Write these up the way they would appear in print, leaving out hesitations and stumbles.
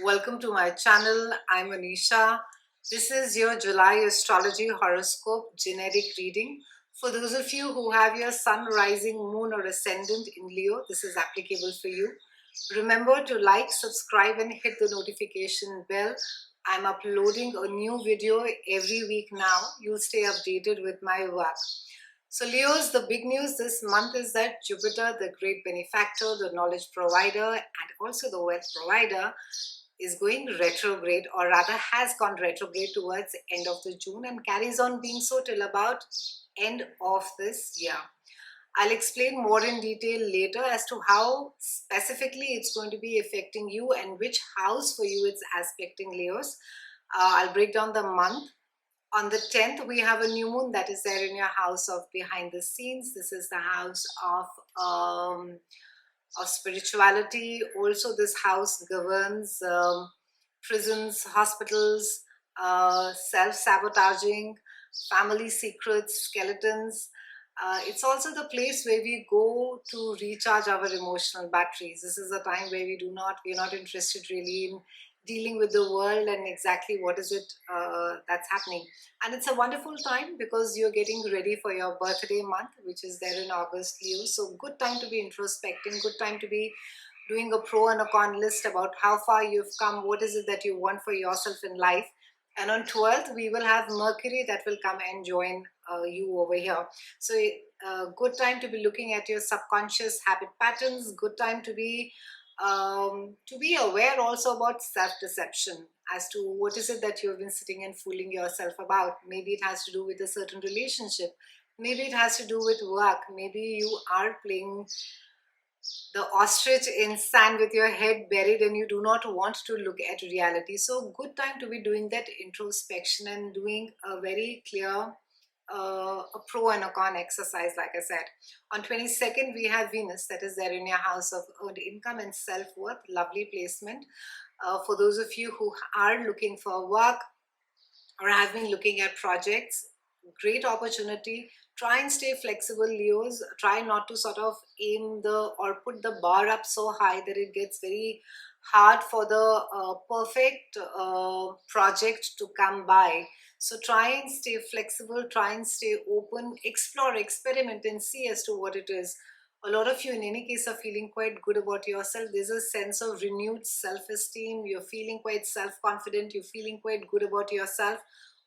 Welcome to my channel. I'm Anisha. This is your July Astrology Horoscope genetic reading. For those of you who have your sun, rising, moon or ascendant in Leo, this is applicable for you. Remember to like, subscribe and hit the notification bell. I'm uploading a new video every week now. You'll stay updated with my work. So Leos, the big news this month is that Jupiter, the great benefactor, the knowledge provider and also the wealth provider, is going retrograde, or rather has gone retrograde towards end of the June and carries on being so till about end of this year. I'll explain more in detail later as to how specifically it's going to be affecting you and which house for you it's aspecting Leos. I'll break down the month. On the 10th, we have a new moon that is there in your house of behind the scenes. This is the house of spirituality. Also, this house governs prisons, hospitals, self-sabotaging, family secrets, skeletons. It's also the place where we go to recharge our emotional batteries. This is a time where we're not interested really in dealing with the world and exactly what is it that's happening. And it's a wonderful time because you're getting ready for your birthday month, which is there in August, Leo. So good time to be introspecting, good time to be doing a pro and a con list about how far you've come, what is it that you want for yourself in life. And on 12th, we will have Mercury that will come and join you over here. So good time to be looking at your subconscious habit patterns, good time to be aware also about self-deception as to what is it that you've been sitting and fooling yourself about. Maybe it has to do with a certain relationship. Maybe it has to do with work. Maybe you are playing the ostrich in sand with your head buried and you do not want to look at reality. So good time to be doing that introspection and doing a very clear a pro and a con exercise, like I said. On 22nd, we have Venus that is there in your house of earned income and self-worth. Lovely placement. For those of you who are looking for work or have been looking at projects, great opportunity. Try and stay flexible, Leos. Try not to sort of aim or put the bar up so high that it gets very hard for the perfect project to come by. So try and stay flexible, try and stay open, explore, experiment and see as to what it is. A lot of you in any case are feeling quite good about yourself. There's a sense of renewed self-esteem. You're feeling quite self-confident. You're feeling quite good about yourself.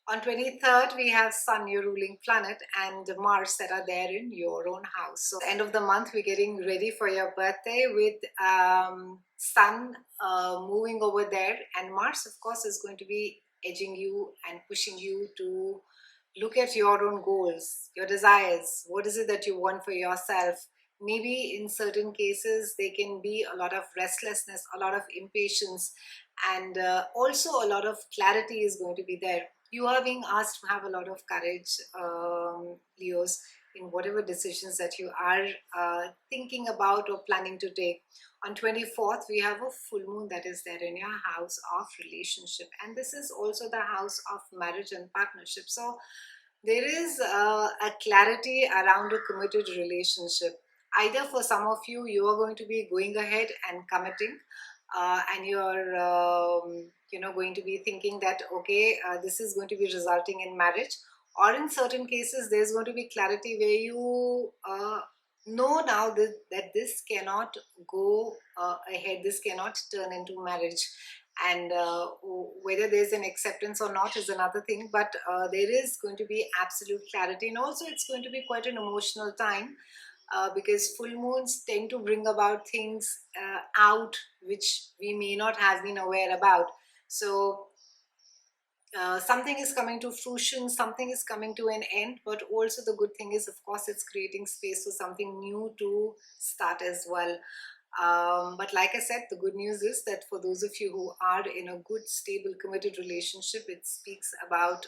On 23rd, we have Sun, your ruling planet, and Mars that are there in your own house. So end of the month, we're getting ready for your birthday with Sun moving over there. And Mars, of course, is going to be edging you and pushing you to look at your own goals, your desires. What is it that you want for yourself? Maybe in certain cases, there can be a lot of restlessness, a lot of impatience, and also a lot of clarity is going to be there. You are being asked to have a lot of courage, Leos, in whatever decisions that you are thinking about or planning to take. On 24th, we have a full moon that is there in your house of relationship. And this is also the house of marriage and partnership. So there is a clarity around a committed relationship. Either for some of you, you are going to be going ahead and committing, and you're going to be thinking that okay, this is going to be resulting in marriage, or in certain cases there's going to be clarity where you know now that this cannot go ahead, this cannot turn into marriage. And whether there's an acceptance or not is another thing, but there is going to be absolute clarity. And also it's going to be quite an emotional time, because full moons tend to bring about things out which we may not have been aware about. So something is coming to fruition, something is coming to an end, but also the good thing is, of course, it's creating space for something new to start as well. But like I said, the good news is that for those of you who are in a good, stable, committed relationship, it speaks about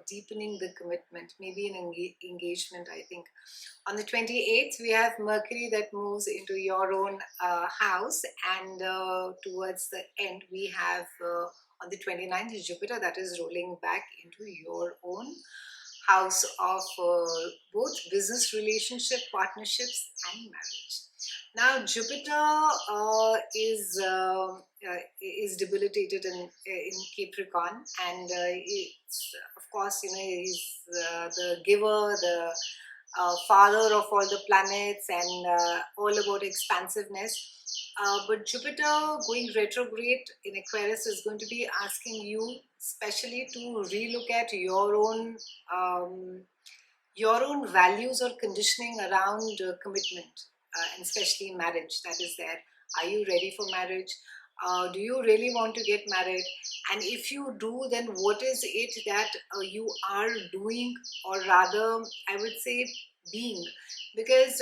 deepening the commitment, maybe an engagement, I think. On the 28th, we have Mercury that moves into your own house, and towards the end, we have on the 29th, Jupiter that is rolling back into your own house of both business relationship, partnerships, and marriage. Now, Jupiter is debilitated in Capricorn, and it's, of course, he's the giver, the father of all the planets, and all about expansiveness. But Jupiter going retrograde in Aquarius is going to be asking you, especially, to relook at um, your own values or conditioning around commitment, and especially marriage that is there. Are you ready for marriage? Do you really want to get married? And if you do, then what is it that you are doing, or rather, I would say, being? Because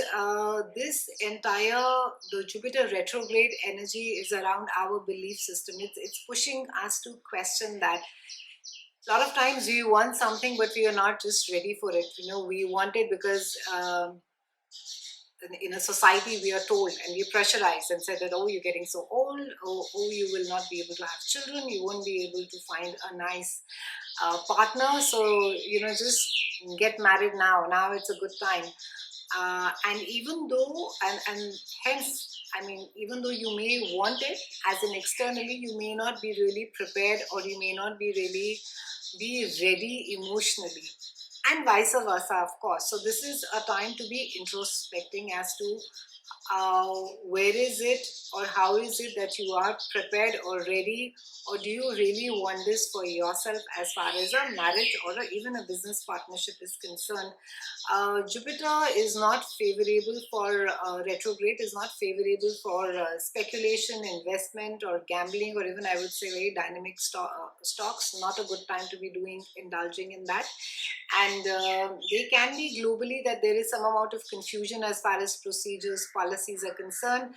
this entire the Jupiter retrograde energy is around our belief system. It's pushing us to question that a lot of times we want something but we are not just ready for it. We want it because in a society we are told and we pressurize and said that, oh, you're getting so old, oh, you will not be able to have children, you won't be able to find a nice partner, so just get married now it's a good time. And even though, and hence, I mean, even though you may want it, as in externally, you may not be really prepared, or you may not be really be ready emotionally, and vice versa, of course. So this is a time to be introspecting as to where is it, or how is it that you are prepared or ready, or do you really want this for yourself as far as a marriage or even a business partnership is concerned. Jupiter is not favorable for retrograde, is not favorable for speculation, investment, or gambling, or even I would say very dynamic stocks. Not a good time to be indulging in that. And they can be globally that there is some amount of confusion as far as procedures, policies are concerned.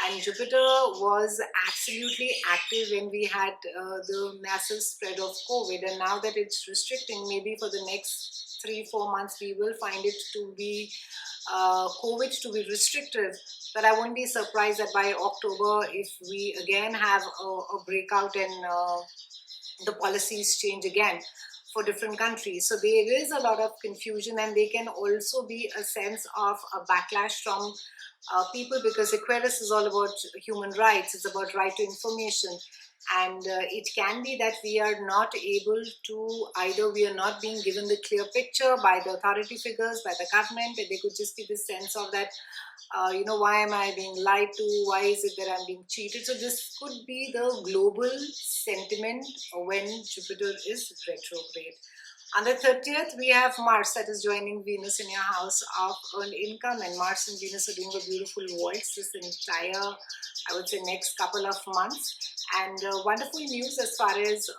And Jupiter was absolutely active when we had the massive spread of COVID, and now that it's restricting, maybe for the next 3-4 months we will find it to be COVID to be restrictive. But I won't be surprised that by October, if we again have a breakout and the policies change again for different countries. So there is a lot of confusion, and there can also be a sense of a backlash from people, because Aquarius is all about human rights, it's about right to information. And it can be that we are not able to, either we are not being given the clear picture by the authority figures, by the government, and there could just be this sense of that, why am I being lied to? Why is it that I'm being cheated? So this could be the global sentiment when Jupiter is retrograde. On the 30th, we have Mars that is joining Venus in your house of earned income, and Mars and Venus are doing a beautiful waltz this entire, I would say, next couple of months. And wonderful news as far as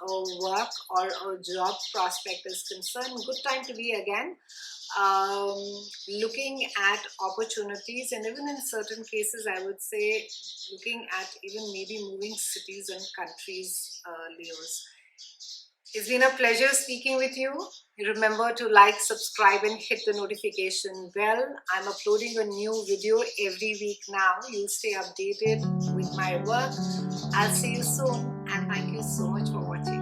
work or a job prospect is concerned. Good time to be again um, looking at opportunities, and even in certain cases, I would say, looking at even maybe moving cities and countries, Leos. It's been a pleasure speaking with you. Remember to like, subscribe, and hit the notification bell. I'm uploading a new video every week now. You'll stay updated with my work. I'll see you soon, and thank you so much for watching.